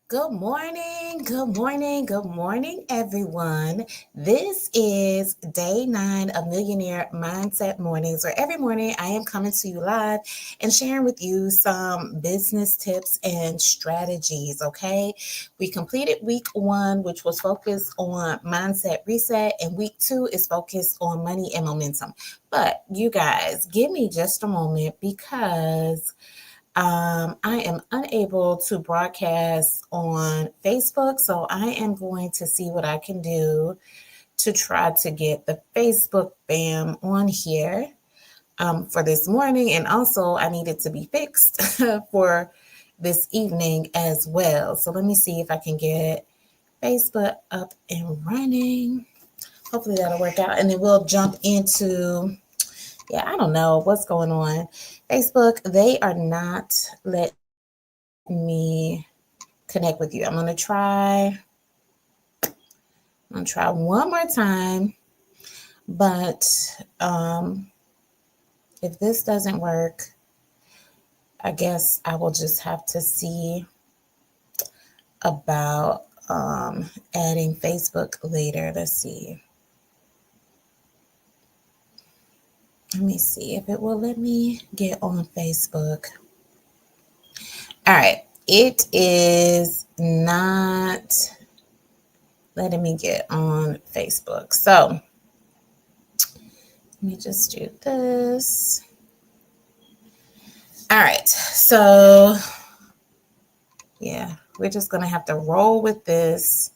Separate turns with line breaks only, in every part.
Good morning, good morning, good morning, everyone. This is day 9 of Millionaire Mindset Mornings, where every morning I am coming to you live and sharing with you some business tips and strategies. Okay, we completed week 1, which was focused on mindset reset, and week 2 is focused on money and momentum. But you guys, give me just a moment because I am unable to broadcast on Facebook, so I am going to see what I can do to try to get the Facebook fam on here for this morning. And also, I need it to be fixed for this evening as well. So let me see if I can get Facebook up and running. Hopefully, that'll work out. And then we'll jump into I don't know what's going on. Facebook, they are not letting me connect with you. I'm gonna try one more time, but if this doesn't work, I guess I will just have to see about adding Facebook later. Let's see. Let me see if it will let me get on Facebook. All right. It is not letting me get on Facebook. So let me just do this. All right. So, we're just going to have to roll with this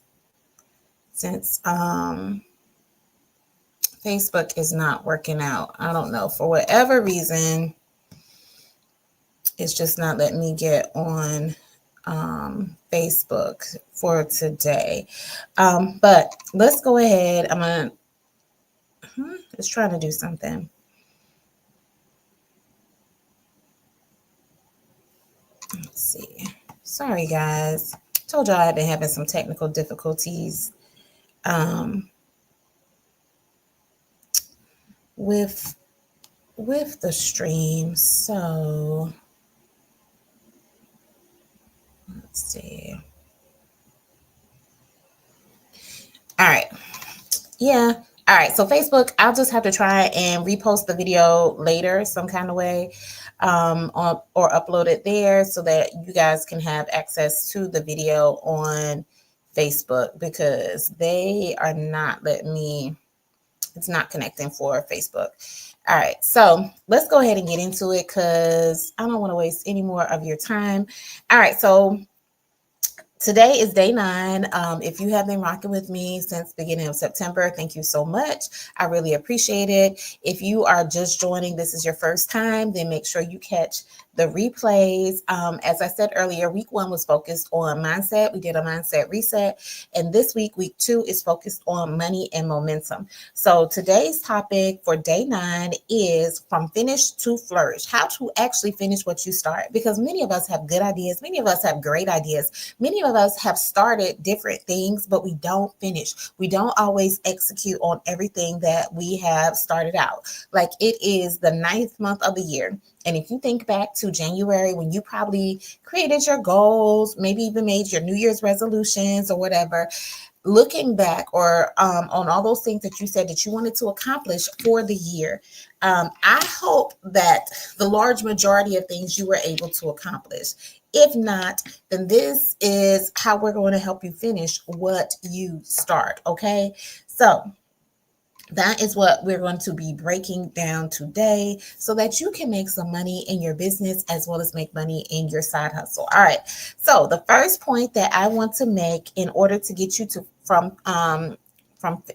since Facebook is not working out. I don't know. For whatever reason, it's just not letting me get on Facebook for today. But let's go ahead. It's trying to do something. Let's see. Sorry, guys. Told y'all I've been having some technical difficulties with the stream. So let's see. All right. Yeah. All right. So Facebook, I'll just have to try and repost the video later, some kind of way, or upload it there so that you guys can have access to the video on Facebook because they are not letting me. It's not connecting for Facebook. All right, so let's go ahead and get into it because I don't want to waste any more of your time. All right, so today is day 9. If you have been rocking with me since the beginning of September, thank you so much. I really appreciate it. If you are just joining, this is your first time, then make sure you catch the replays. As I said earlier, week 1 was focused on mindset. We did a mindset reset. And this week 2, is focused on money and momentum. So today's topic for day 9 is from finish to flourish, how to actually finish what you start. Because many of us have good ideas. Many of us have great ideas. Many of us have started different things, but we don't finish. We don't always execute on everything that we have started out. Like it is the 9th month of the year. And if you think back to January when you probably created your goals, maybe even made your New Year's resolutions or whatever, looking back or on all those things that you said that you wanted to accomplish for the year, I hope that the large majority of things you were able to accomplish. If not, then this is how we're going to help you finish what you start. Okay. So that is what we're going to be breaking down today so that you can make some money in your business as well as make money in your side hustle. All right. So the first point that I want to make in order to get you to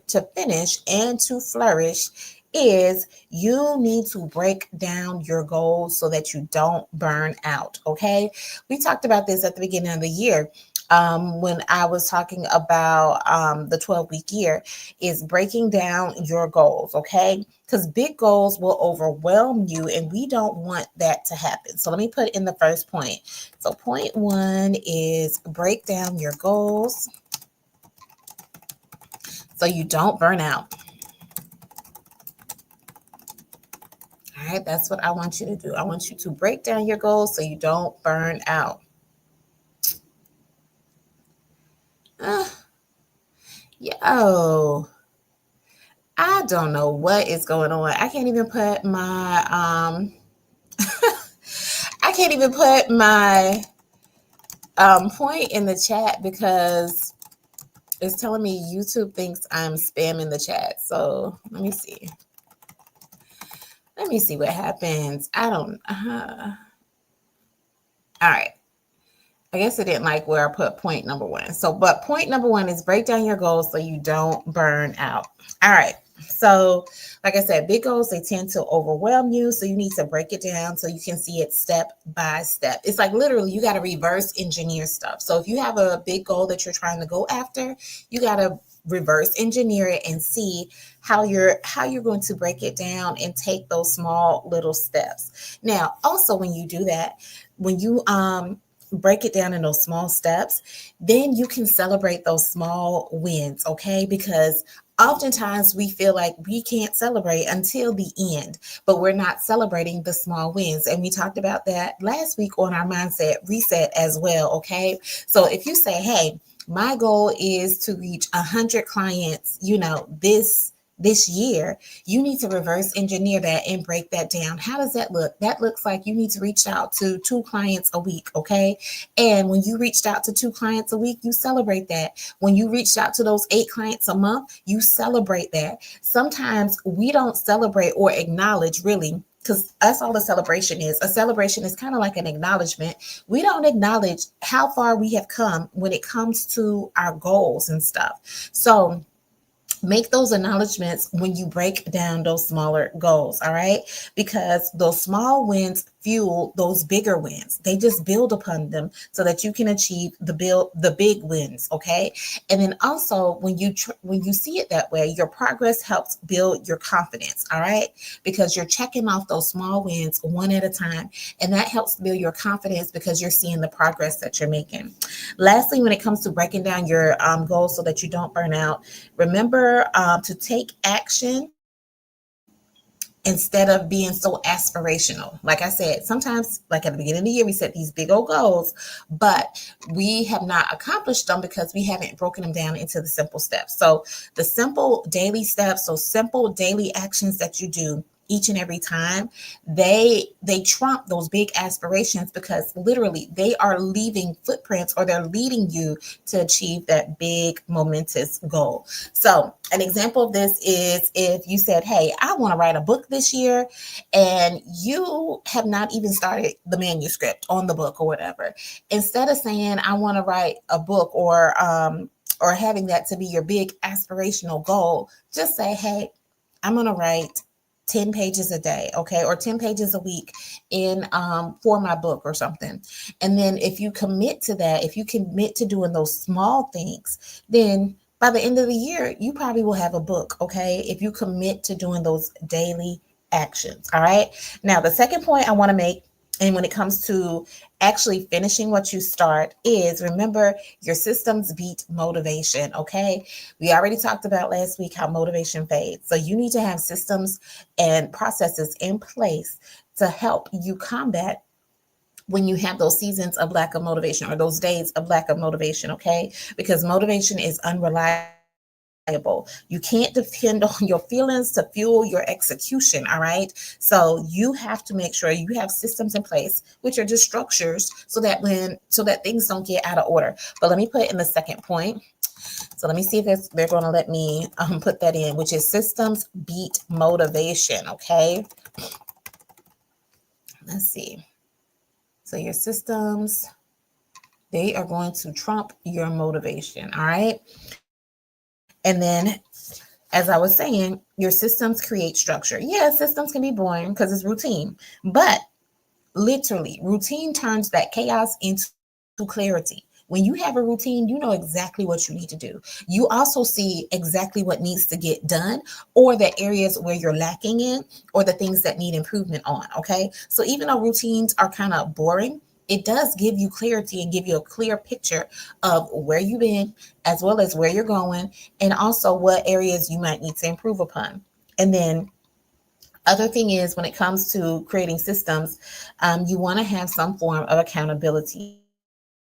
to finish and to flourish is you need to break down your goals so that you don't burn out. Okay. We talked about this at the beginning of the year. When I was talking about the 12-week year, is breaking down your goals, okay? Because big goals will overwhelm you, and we don't want that to happen. So let me put in the first point. So point 1 is break down your goals so you don't burn out. All right, that's what I want you to do. I want you to break down your goals so you don't burn out. Uh, yo, I don't know what is going on. I can't even put my I can't even put my point in the chat because it's telling me YouTube thinks I'm spamming the chat. So let me see. Let me see what happens. I don't. All right. I guess it didn't like where I put point number one. So, but point number one is break down your goals so you don't burn out. All right. So, like I said, big goals, they tend to overwhelm you. So, you need to break it down so you can see it step by step. It's like literally you got to reverse engineer stuff. So, if you have a big goal that you're trying to go after, you got to reverse engineer it and see how you're going to break it down and take those small little steps. Now, also when you do that, when you break it down in those small steps, then you can celebrate those small wins, okay? Because oftentimes we feel like we can't celebrate until the end, but we're not celebrating the small wins. And we talked about that last week on our mindset reset as well, okay? So if you say, hey, my goal is to reach 100 clients, this year, you need to reverse engineer that and break that down. How does that look? That looks like you need to reach out to 2 clients a week, okay? And when you reached out to 2 clients a week, you celebrate that. When you reached out to those 8 clients a month, you celebrate that. Sometimes we don't celebrate or acknowledge really, because that's all a celebration is. A celebration is kind of like an acknowledgement. We don't acknowledge how far we have come when it comes to our goals and stuff. So make those acknowledgments when you break down those smaller goals, all right? Because those small wins fuel those bigger wins. They just build upon them so that you can achieve the big wins, okay? And then also when you see it that way, your progress helps build your confidence, all right? Because you're checking off those small wins one at a time, and that helps build your confidence because you're seeing the progress that you're making. Lastly, when it comes to breaking down your goals so that you don't burn out, remember to take action instead of being so aspirational. Like I said, sometimes, like at the beginning of the year, we set these big old goals, but we have not accomplished them because we haven't broken them down into the simple steps. So the simple daily steps, so simple daily actions that you do each and every time, they trump those big aspirations because literally they are leaving footprints or they're leading you to achieve that big momentous goal. So an example of this is if you said, hey, I want to write a book this year, and you have not even started the manuscript on the book or whatever. Instead of saying I want to write a book or having that to be your big aspirational goal, just say, hey, I'm going to write 10 pages a day, okay, or 10 pages a week in for my book or something. And then if you commit to that, if you commit to doing those small things, then by the end of the year, you probably will have a book, okay, if you commit to doing those daily actions. All right. Now, the second point I want to make, and when it comes to actually finishing what you start, is remember your systems beat motivation. Okay. We already talked about last week how motivation fades. So you need to have systems and processes in place to help you combat when you have those seasons of lack of motivation or those days of lack of motivation, okay? Because motivation is unreliable. You can't depend on your feelings to fuel your execution, all right? So you have to make sure you have systems in place, which are just structures, so that things don't get out of order. But let me put in the second point. So let me see if they're going to let me put that in, which is systems beat motivation, okay? Let's see. So your systems, they are going to trump your motivation. All right. And then, as I was saying, your systems create structure. Yeah, systems can be boring because it's routine, but literally, routine turns that chaos into clarity. When you have a routine, you know exactly what you need to do. You also see exactly what needs to get done, or the areas where you're lacking in, or the things that need improvement on. Okay. So even though routines are kind of boring, it does give you clarity and give you a clear picture of where you've been, as well as where you're going, and also what areas you might need to improve upon. And then other thing is when it comes to creating systems, you want to have some form of accountability.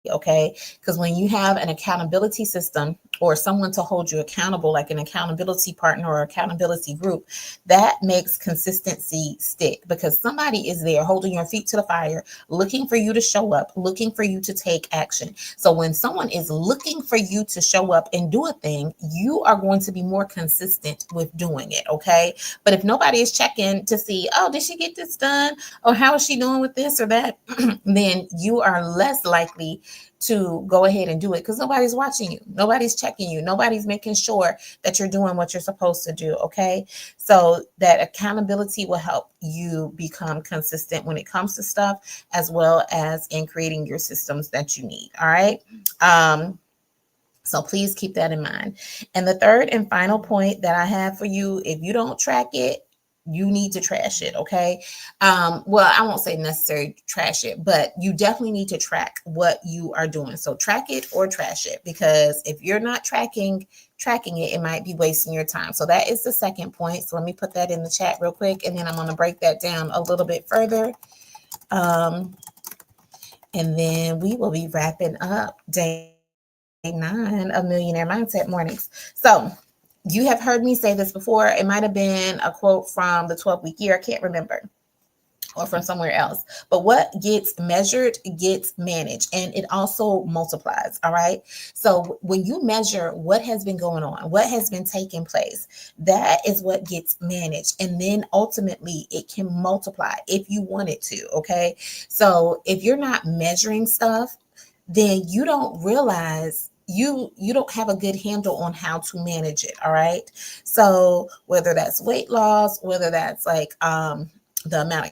Okay. okay? Because when you have an accountability system or someone to hold you accountable, like an accountability partner or accountability group, that makes consistency stick because somebody is there holding your feet to the fire, looking for you to show up, looking for you to take action. So when someone is looking for you to show up and do a thing, you are going to be more consistent with doing it, okay? But if nobody is checking to see, oh, did she get this done? Or how is she doing with this or that? Then you are less likely to go ahead and do it because nobody's watching you, nobody's checking you, nobody's making sure that you're doing what you're supposed to do, okay? So that accountability will help you become consistent when it comes to stuff, as well as in creating your systems that you need, all right? So please keep that in mind. And the third and final point that I have for you, if you don't track it, you need to trash it, okay? Well, I won't say necessarily trash it, but you definitely need to track what you are doing. So track it or trash it, because if you're not tracking it, it might be wasting your time. So that is the second point. So let me put that in the chat real quick, and then I'm going to break that down a little bit further. And then we will be wrapping up day 9 of Millionaire Mindset Mornings. So you have heard me say this before. It might have been a quote from the 12-week year. I can't remember, or from somewhere else. But what gets measured gets managed, and it also multiplies. All right. So when you measure what has been going on, what has been taking place, that is what gets managed. And then ultimately it can multiply if you want it to. Okay. So if you're not measuring stuff, then you don't realize you don't have a good handle on how to manage it. All right. So whether that's weight loss, whether that's like the amount of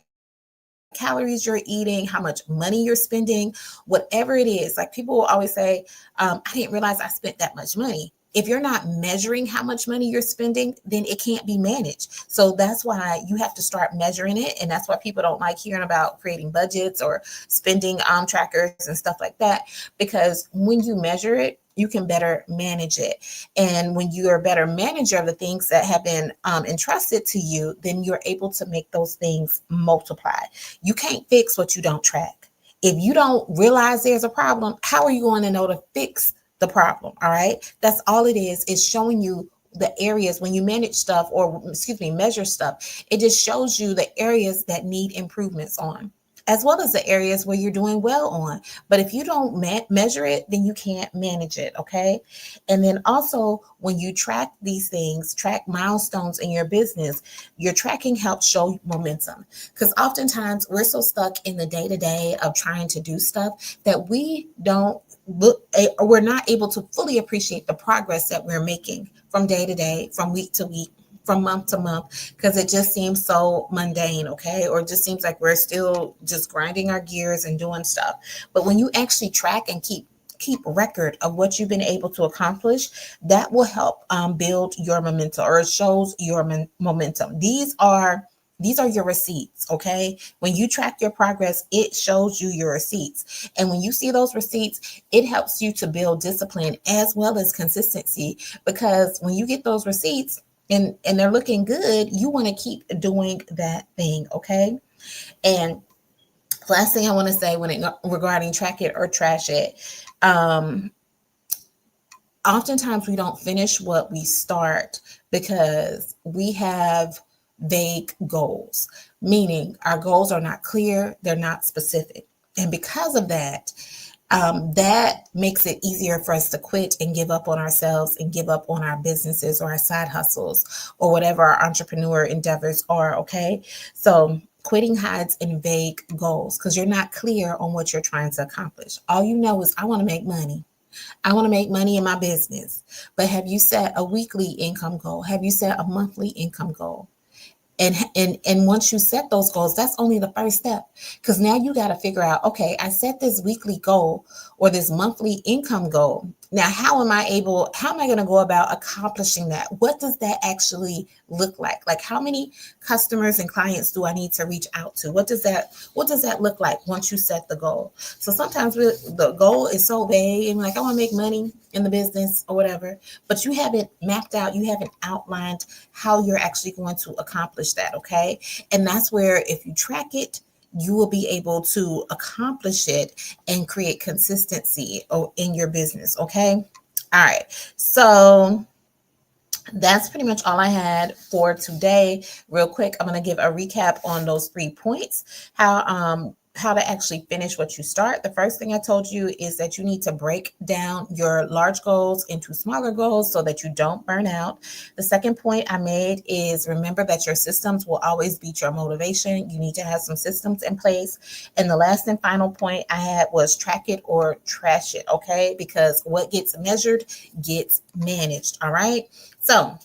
calories you're eating, how much money you're spending, whatever it is. Like people will always say, I didn't realize I spent that much money. If you're not measuring how much money you're spending, then it can't be managed. So that's why you have to start measuring it. And that's why people don't like hearing about creating budgets or spending trackers and stuff like that. Because when you measure it, you can better manage it. And when you're a better manager of the things that have been entrusted to you, then you're able to make those things multiply. You can't fix what you don't track. If you don't realize there's a problem, how are you going to know to fix the problem? All right. That's all it is showing you the areas when you manage stuff, or measure stuff. It just shows you the areas that need improvements on, as well as the areas where you're doing well on. But if you don't measure it, then you can't manage it, okay? And then also, when you track these things, track milestones in your business, your tracking helps show momentum. Because oftentimes we're so stuck in the day-to-day of trying to do stuff that we don't we're not able to fully appreciate the progress that we're making from day to day, from week to week, from month to month, because it just seems so mundane, okay? Or it just seems like we're still just grinding our gears and doing stuff. But when you actually track and keep record of what you've been able to accomplish, that will help build your momentum, or it shows your momentum. These are your receipts, okay? When you track your progress, it shows you your receipts. And when you see those receipts, it helps you to build discipline as well as consistency, because when you get those receipts and they're looking good, you want to keep doing that thing, okay? And last thing I want to say regarding track it or trash it, oftentimes we don't finish what we start because we have vague goals, meaning our goals are not clear, they're not specific. And because of that, that makes it easier for us to quit and give up on ourselves and give up on our businesses or our side hustles or whatever our entrepreneur endeavors are, okay? So quitting hides in vague goals because you're not clear on what you're trying to accomplish. All you know is, I want to make money. I want to make money in my business. But have you set a weekly income goal? Have you set a monthly income goal? And once you set those goals, that's only the first step, because now you got to figure out, okay, I set this weekly goal or this monthly income goal. Now, how am I going to go about accomplishing that? What does that actually look like? Like, how many customers and clients do I need to reach out to? What does that look like once you set the goal? So sometimes the goal is so vague and like, I want to make money in the business or whatever, but you haven't mapped out, you haven't outlined how you're actually going to accomplish that, okay? And that's where, if you track it, you will be able to accomplish it and create consistency in your business. Okay. All right. So that's pretty much all I had for today. Real quick, I'm going to give a recap on those 3 points. How to actually finish what you start. The first thing I told you is that you need to break down your large goals into smaller goals so that you don't burn out. The second point I made is remember that your systems will always beat your motivation. You need to have some systems in place. And the last and final point I had was track it or trash it, okay? Because what gets measured gets managed, all right? So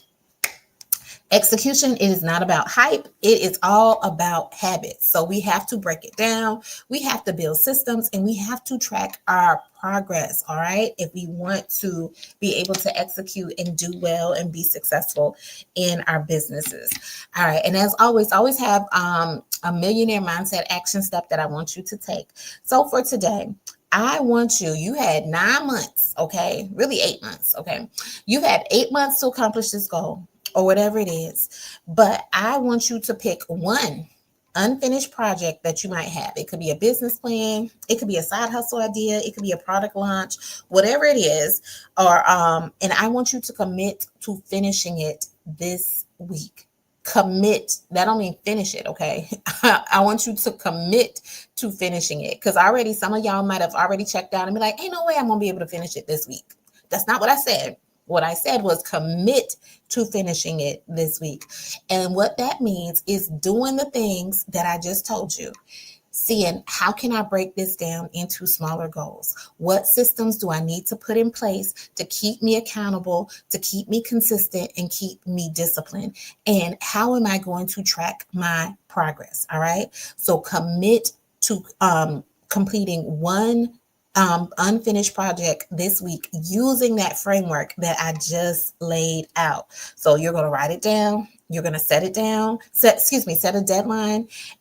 execution is not about hype. It is all about habits. So we have to break it down. We have to build systems and we have to track our progress. All right. If we want to be able to execute and do well and be successful in our businesses. All right. And as always have a Millionaire Mindset Action Step that I want you to take. So for today, I want you had 9 months, okay, really 8 months, okay. You had 8 months to accomplish this goal or whatever it is, but I want you to pick one unfinished project that you might have. It could be a business plan, it could be a side hustle idea, it could be a product launch, whatever it is, or and I want you to commit to finishing it this week. Commit. That don't mean finish it, okay? I want you to commit to finishing it because already some of y'all might have already checked out and be like, ain't no way I'm gonna be able to finish it this week. That's not what I said. What I said was commit to finishing it this week. And what that means is doing the things that I just told you. Seeing how can I break this down into smaller goals? What systems do I need to put in place to keep me accountable, to keep me consistent, and keep me disciplined? And how am I going to track my progress? All right. So commit to completing one unfinished project this week using that framework that I just laid out. So you're going to write it down. You're going to set a deadline,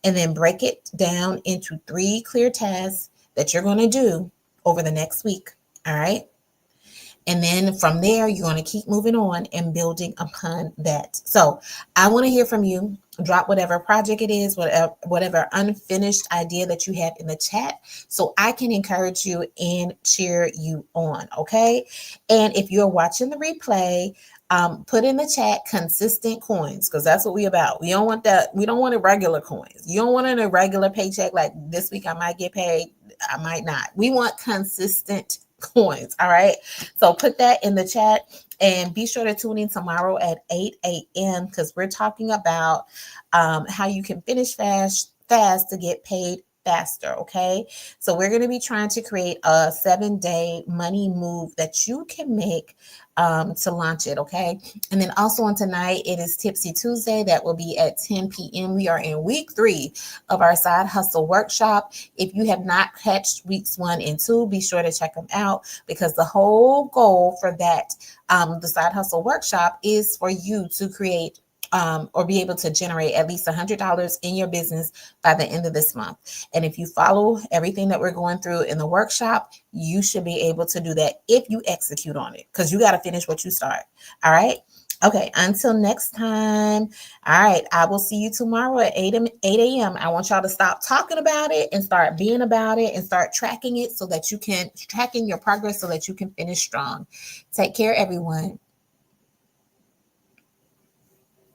and then break it down into 3 clear tasks that you're going to do over the next week. All right. And then from there, you're going to keep moving on and building upon that. So I want to hear from you. Drop whatever project it is, whatever unfinished idea that you have in the chat so I can encourage you and cheer you on. Okay. And if you're watching the replay, put in the chat consistent coins because that's what we about. We don't want that. We don't want irregular coins. You don't want an irregular paycheck like this week I might get paid, I might not. We want consistent coins. All right. So put that in the chat and be sure to tune in tomorrow at 8 a.m. because we're talking about how you can finish fast to get paid faster. Okay. So we're going to be trying to create a 7-day money move that you can make to launch it. Okay. And then also on tonight, it is Tipsy Tuesday. That will be at 10 p.m. We are in week 3 of our side hustle workshop. If you have not catched weeks 1 and 2, be sure to check them out because the whole goal for that, the side hustle workshop is for you to create or be able to generate at least $100 in your business by the end of this month. And if you follow everything that we're going through in the workshop, you should be able to do that if you execute on it because you got to finish what you start. All right. Okay. Until next time. All right. I will see you tomorrow at 8 a.m. I want y'all to stop talking about it and start being about it and start tracking it so that you can tracking your progress so that you can finish strong. Take care, everyone.